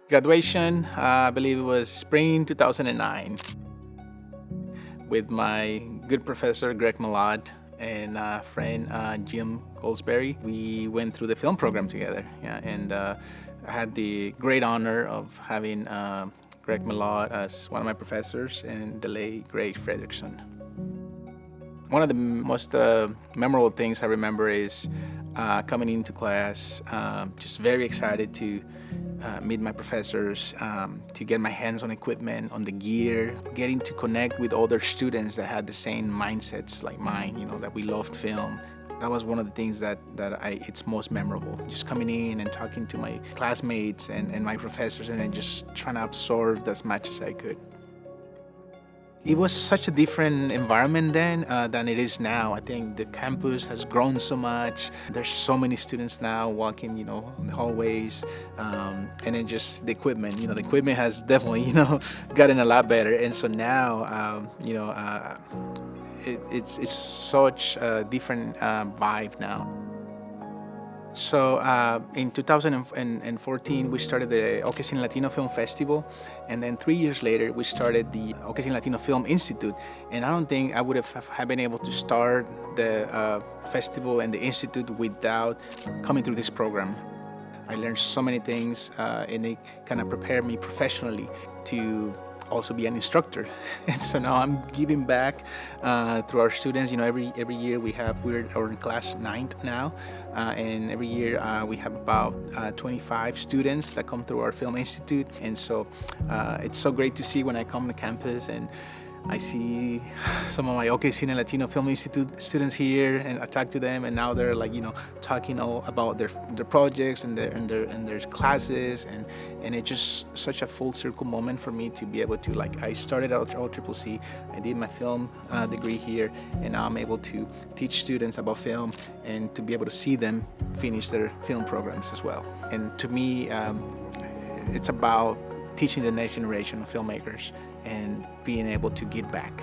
Graduation, I believe it was spring 2009, with my good professor, Greg Mellott, and friend Jim Goldsberry. We went through the film program together, yeah, and I had the great honor of having Greg Mellott as one of my professors and the late Gray Frederickson. One of the most memorable things I remember is coming into class, just very excited to meet my professors, to get my hands on equipment, on the gear, getting to connect with other students that had the same mindsets like mine, that we loved film. That was one of the things that it's most memorable. Just coming in and talking to my classmates and my professors, and then just trying to absorb as much as I could. It was such a different environment then than it is now. I think the campus has grown so much. There's so many students now walking, in the hallways, and then just the equipment. The equipment has definitely, gotten a lot better. And so now, it's such a different vibe now. So in 2014, we started the OCCC Latino Film Festival, and then 3 years later, we started the OCCC Latino Film Institute. And I don't think I would have been able to start the festival and the institute without coming through this program. I learned so many things, and it kind of prepared me professionally to also be an instructor. And so now I'm giving back through our students. Every year we're in class 9th now, and every year we have about 25 students that come through our Film Institute. And so it's so great to see when I come to campus and I see some of my OCCC Latino Film Institute students here, and I talk to them, and now they're talking all about their projects and their classes, and it's just such a full circle moment for me to be able to I started at OCCC, I did my film degree here, and now I'm able to teach students about film and to be able to see them finish their film programs as well. And to me, it's about teaching the next generation of filmmakers and being able to give back.